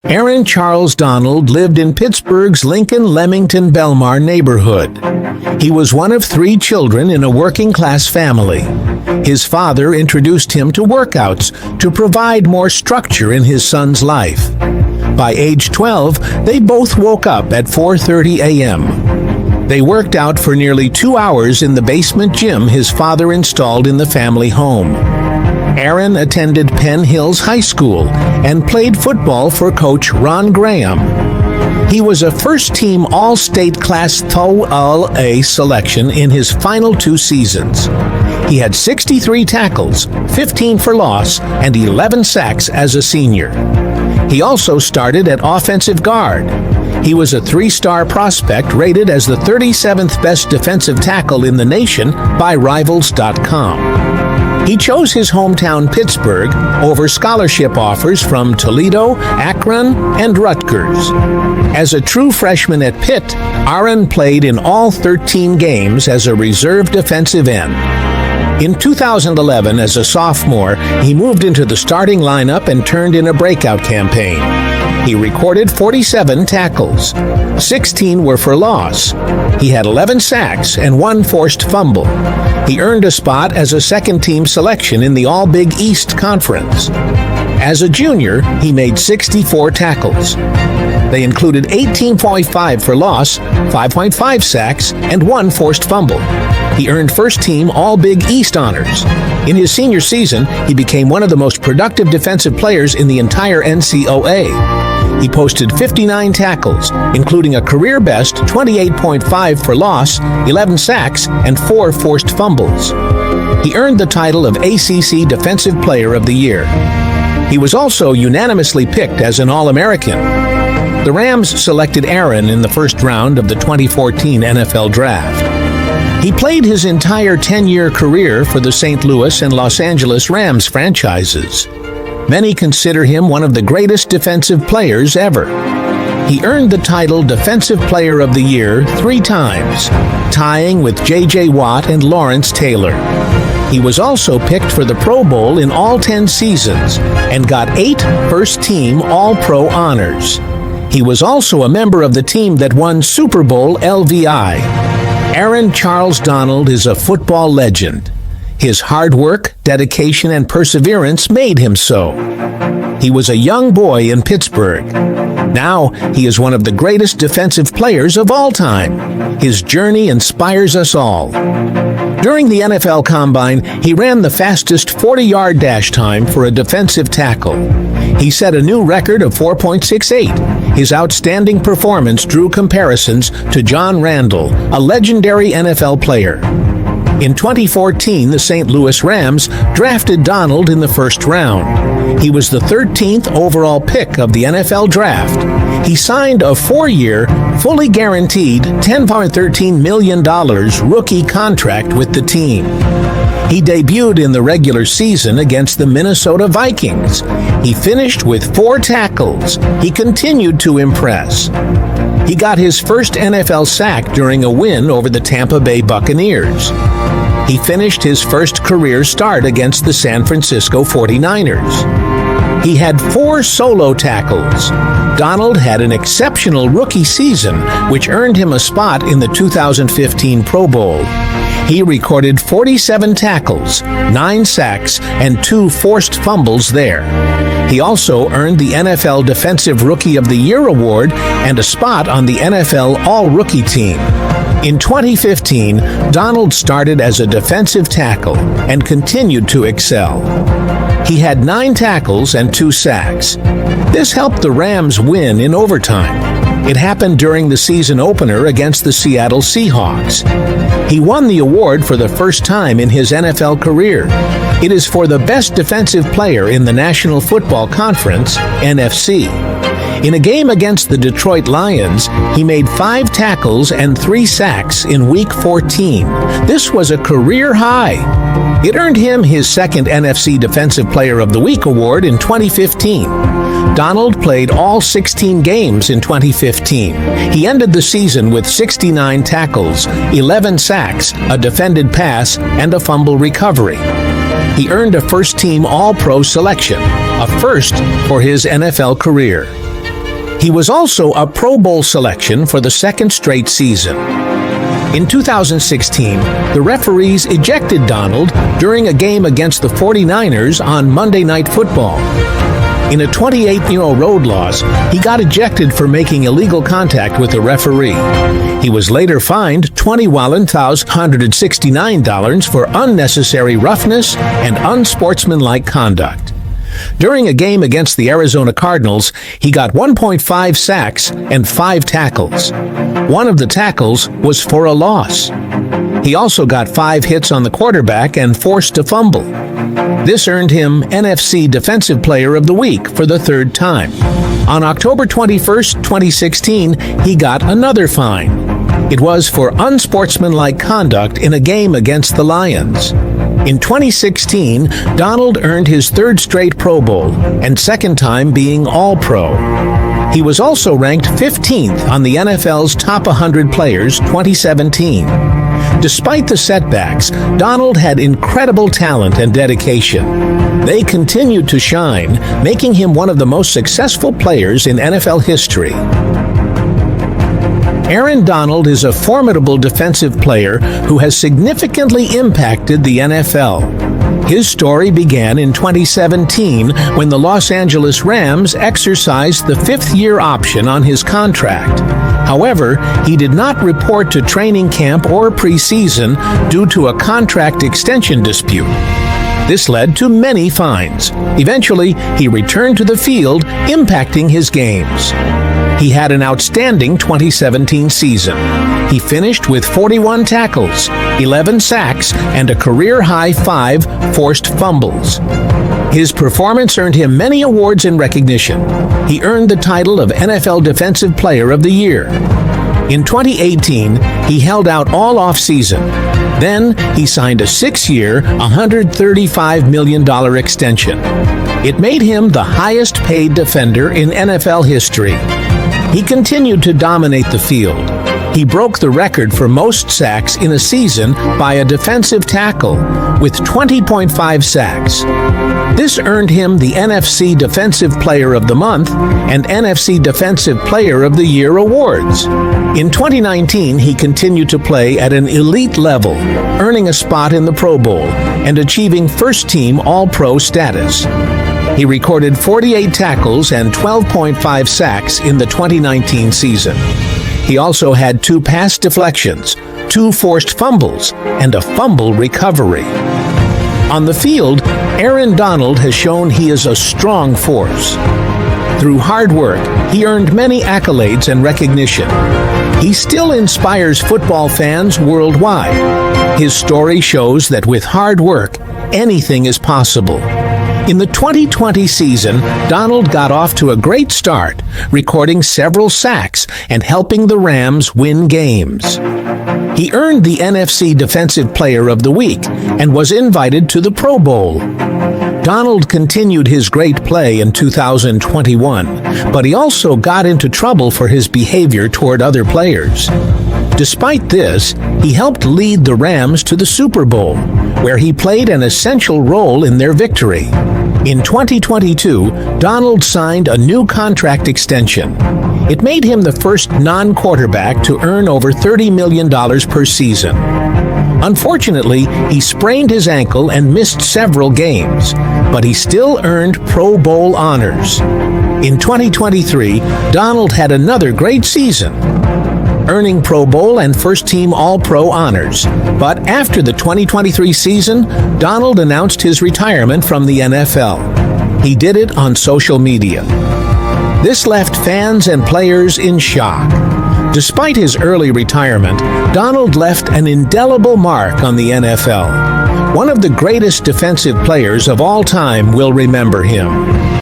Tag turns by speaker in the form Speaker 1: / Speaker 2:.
Speaker 1: Aaron Charles Donald lived in Pittsburgh's Lemington, Belmar neighborhood. He was one of 3 children in a working-class family. His father introduced him to workouts to provide more structure in his son's life. By age 12, they both woke up at 4:30 a.m. They worked out for nearly 2 hours in the basement gym his father installed in the family home. Aaron attended Penn Hills High School and played football for Coach Ron Graham. He was a first-team All-State Class All-A selection in his final 2 seasons. He had 63 tackles, 15 for loss, and 11 sacks as a senior. He also started at offensive guard. He was a 3-star prospect rated as the 37th best defensive tackle in the nation by Rivals.com. He chose his hometown Pittsburgh over scholarship offers from Toledo, Akron, and Rutgers. As a true freshman at Pitt, Aaron played in all 13 games as a reserve defensive end. In 2011, as a sophomore, he moved into the starting lineup and turned in a breakout campaign. He recorded 47 tackles. 16 were for loss. He had 11 sacks and 1 forced fumble. He earned a spot as a second-team selection in the All-Big East Conference. As a junior, he made 64 tackles. They included 18.5 for loss, 5.5 sacks, and 1 forced fumble. He earned first-team All-Big East honors. In his senior season, he became one of the most productive defensive players in the entire NCAA. He posted 59 tackles, including a career-best 28.5 for loss, 11 sacks, and 4 forced fumbles. He earned the title of ACC Defensive Player of the Year. He was also unanimously picked as an All-American. The Rams selected Aaron in the first round of the 2014 NFL Draft. He played his entire 10-year career for the St. Louis and Los Angeles Rams franchises. Many consider him one of the greatest defensive players ever. He earned the title Defensive Player of the Year 3 times, tying with J.J. Watt and Lawrence Taylor. He was also picked for the Pro Bowl in all 10 seasons and got 8 first-team All-Pro honors. He was also a member of the team that won Super Bowl LVI. Aaron Charles Donald is a football legend. His hard work, dedication, and perseverance made him so. He was a young boy in Pittsburgh. Now, he is one of the greatest defensive players of all time. His journey inspires us all. During the NFL Combine, he ran the fastest 40-yard dash time for a defensive tackle. He set a new record of 4.68. His outstanding performance drew comparisons to John Randall, a legendary NFL player. In 2014, the St. Louis Rams drafted Donald in the first round. He was the 13th overall pick of the NFL Draft. He signed a 4-year, fully guaranteed $10.13 million rookie contract with the team. He debuted in the regular season against the Minnesota Vikings. He finished with 4 tackles. He continued to impress. He got his first NFL sack during a win over the Tampa Bay Buccaneers. He finished his first career start against the San Francisco 49ers. He had 4 solo tackles. Donald had an exceptional rookie season, which earned him a spot in the 2015 Pro Bowl. He recorded 47 tackles, 9 sacks, and 2 forced fumbles there. He also earned the NFL Defensive Rookie of the Year award and a spot on the NFL All-Rookie team. In 2015, Donald started as a defensive tackle and continued to excel. He had 9 tackles and 2 sacks. This helped the Rams win in overtime. It happened during the season opener against the Seattle Seahawks. He won the award for the first time in his NFL career. It is for the best defensive player in the National Football Conference, NFC. In a game against the Detroit Lions, he made 5 tackles and 3 sacks in Week 14. This was a career high. It earned him his second NFC Defensive Player of the Week award in 2015. Donald played all 16 games in 2015. He ended the season with 69 tackles, 11 sacks, a defended pass, and a fumble recovery. He earned a first-team All-Pro selection, a first for his NFL career. He was also a Pro Bowl selection for the second straight season. In 2016, the referees ejected Donald during a game against the 49ers on Monday Night Football. In a 28-0 road loss, he got ejected for making illegal contact with the referee. He was later fined $20,169 for unnecessary roughness and unsportsmanlike conduct. During a game against the Arizona Cardinals, he got 1.5 sacks and 5 tackles. One of the tackles was for a loss. He also got 5 hits on the quarterback and forced a fumble. This earned him NFC Defensive Player of the Week for the 3rd time. On October 21, 2016, he got another fine. It was for unsportsmanlike conduct in a game against the Lions. In 2016, Donald earned his 3rd straight Pro Bowl and 2nd time being All-Pro. He was also ranked 15th on the NFL's Top 100 Players 2017. Despite the setbacks, Donald had incredible talent and dedication. They continued to shine, making him one of the most successful players in NFL history. Aaron Donald is a formidable defensive player who has significantly impacted the NFL. His story began in 2017 when the Los Angeles Rams exercised the 5th-year option on his contract. However, he did not report to training camp or preseason due to a contract extension dispute. This led to many fines. Eventually, he returned to the field, impacting his games. He had an outstanding 2017 season. He finished with 41 tackles, 11 sacks, and a career-high 5 forced fumbles. His performance earned him many awards and recognition. He earned the title of NFL Defensive Player of the Year. In 2018, he held out all offseason. Then, he signed a 6-year, $135 million extension. It made him the highest-paid defender in NFL history. He continued to dominate the field. He broke the record for most sacks in a season by a defensive tackle, with 20.5 sacks. This earned him the NFC Defensive Player of the Month and NFC Defensive Player of the Year awards. In 2019, he continued to play at an elite level, earning a spot in the Pro Bowl and achieving first-team All-Pro status. He recorded 48 tackles and 12.5 sacks in the 2019 season. He also had 2 pass deflections, 2 forced fumbles, and a fumble recovery. On the field, Aaron Donald has shown he is a strong force. Through hard work, he earned many accolades and recognition. He still inspires football fans worldwide. His story shows that with hard work, anything is possible. In the 2020 season, Donald got off to a great start, recording several sacks and helping the Rams win games. He earned the NFC Defensive Player of the Week and was invited to the Pro Bowl. Donald continued his great play in 2021, but he also got into trouble for his behavior toward other players. Despite this, he helped lead the Rams to the Super Bowl, where he played an essential role in their victory. In 2022, Donald signed a new contract extension. It made him the first non-quarterback to earn over $30 million per season. Unfortunately, he sprained his ankle and missed several games, but he still earned Pro Bowl honors. In 2023, Donald had another great season, earning Pro Bowl and first-team All-Pro honors. But after the 2023 season, Donald announced his retirement from the NFL. He did it on social media. This left fans and players in shock. Despite his early retirement, Donald left an indelible mark on the NFL. One of the greatest defensive players of all time will remember him.